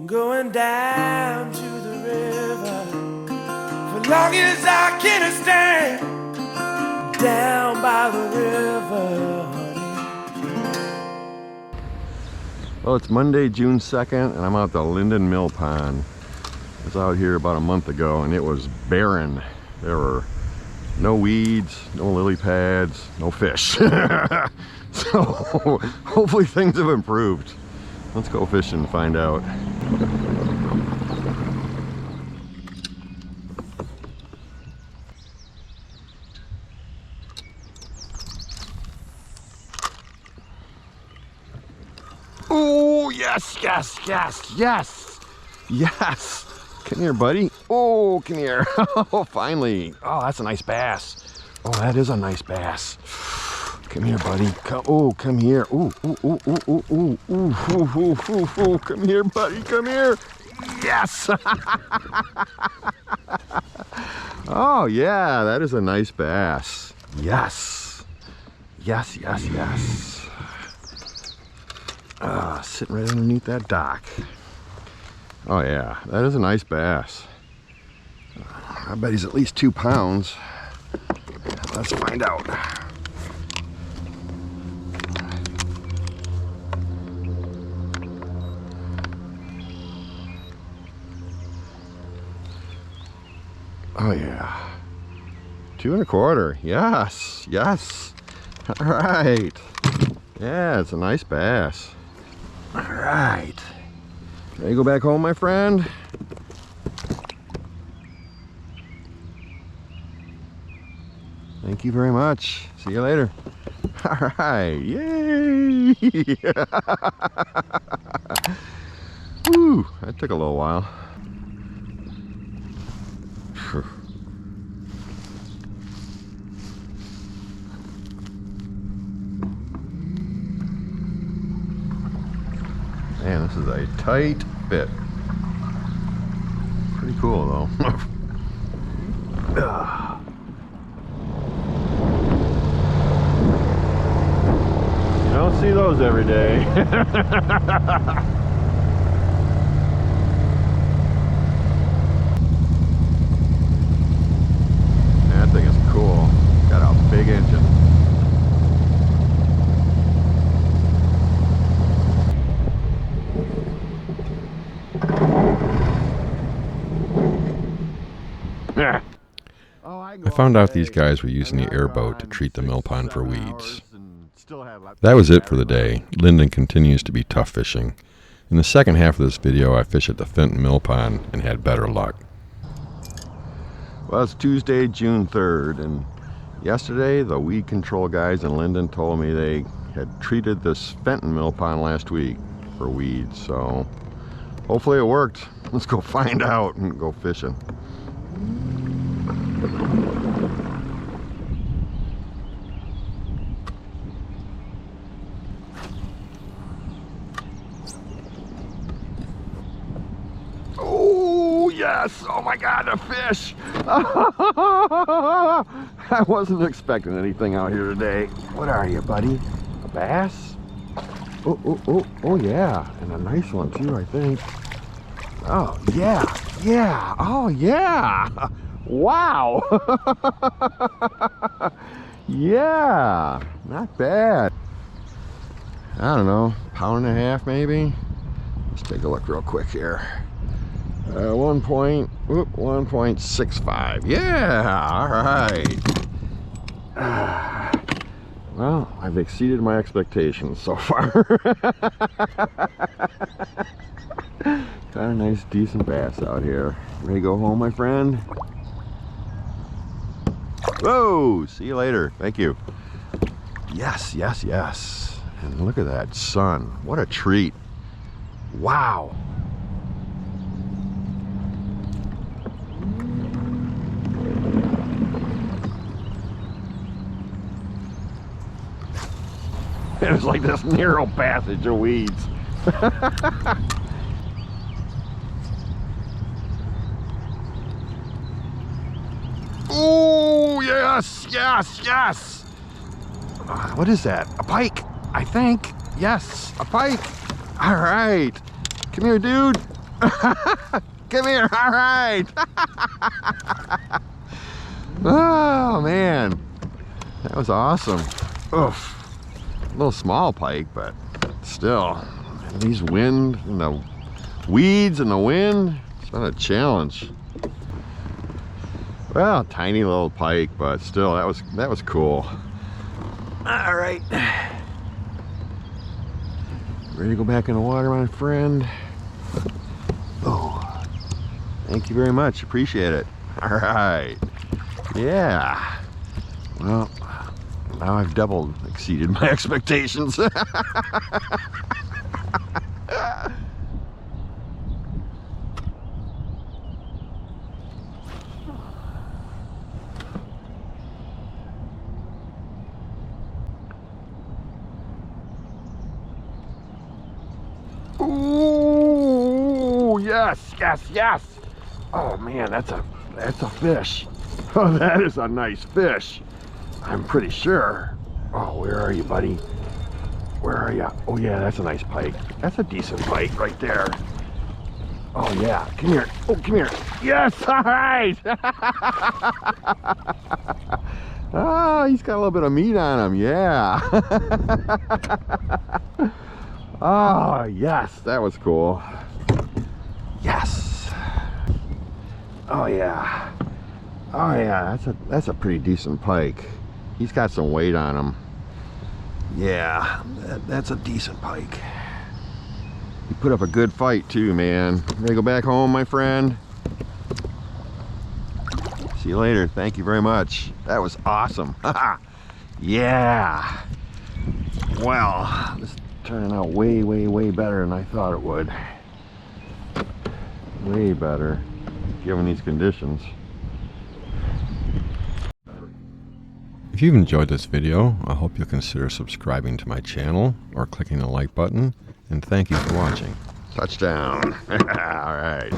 going down to the river for long as I can stand down by the river, honey. Well, it's Monday, June 2nd, and I'm out at the Linden Mill Pond. I was out here about a month ago, and it was barren. There were no weeds, no lily pads, no fish. So hopefully things have improved. Let's go fishing and find out. Oh, yes, yes, yes, yes, yes. Come here, buddy. Oh, come here. Oh, finally. Oh, that's a nice bass. Oh, that is a nice bass. Come here, buddy. Come here. Ooh, ooh, ooh, ooh, ooh, ooh, ooh, ooh, ooh, ooh, ooh. Come here, buddy. Come here. Yes. Oh, yeah, that is a nice bass. Yes. Yes, yes, yes. Sitting right underneath that dock. Oh yeah, that is a nice bass. I bet he's at least 2 pounds. Let's find out. Oh yeah, 2 1/4. Yes, yes. All right. Yeah, it's a nice bass. All right. Ready to go back home, my friend? Thank you very much. See you later. All right. Yay! Woo, that took a little while. Man, this is a tight fit. Pretty cool though. You don't see those every day. That thing is cool. Got a big engine. I found out these guys were using the airboat to treat the mill pond for weeds. That was it for the day. Linden continues to be tough fishing. In the second half of this video, I fished at the Fenton mill pond and had better luck. Well, it's Tuesday, June 3rd, and yesterday the weed control guys in Linden told me they had treated this Fenton mill pond last week for weeds, so hopefully it worked. Let's go find out and go fishing. Oh yes! Oh my God, a fish! I wasn't expecting anything out here today. What are you, buddy? A bass? Oh, oh, oh, oh yeah, and a nice one too, I think. Oh yeah, yeah, oh yeah! Wow! Yeah, not bad. I don't know, 1.5 pounds maybe. Let's take a look real quick here. 1.65. Yeah, all right. Well, I've exceeded my expectations so far. Got a nice, decent bass out here. Ready to go home, my friend? Whoa! See you later. Thank you. Yes, yes, yes. And look at that sun. What a treat. Wow. It was like this narrow passage of weeds. Oh, yes, yes, yes. What is that? A pike, I think. Yes, a pike. All right. Come here, dude. Come here, all right. Oh, man. That was awesome. Oof. A little small pike, but still. These wind and the weeds and the wind, it's been a challenge. Well, tiny little pike, but still, that was cool. All right. Ready to go back in the water, my friend? Oh, thank you very much. Appreciate it. All right. Yeah. Well, now I've double exceeded my expectations. Ooh, yes, yes, yes. Oh man, that's a fish. Oh, that is a nice fish. I'm pretty sure. Oh, where are you, buddy? Where are you? Oh yeah, that's a nice pike. That's a decent pike right there. Oh yeah, come here. Oh, come here. Yes, all right. Oh, he's got a little bit of meat on him, yeah. Oh, yes, that was cool. Yes. Oh yeah. Oh yeah, that's a pretty decent pike. He's got some weight on him. Yeah, that's a decent pike. You put up a good fight too, man. Ready to go back home, my friend? See you later. Thank you very much. That was awesome. Yeah. Well, this is turning out way, way, way better than I thought it would. Way better, given these conditions. If you've enjoyed this video, I hope you'll consider subscribing to my channel or clicking the like button, and thank you for watching. Touchdown. All right.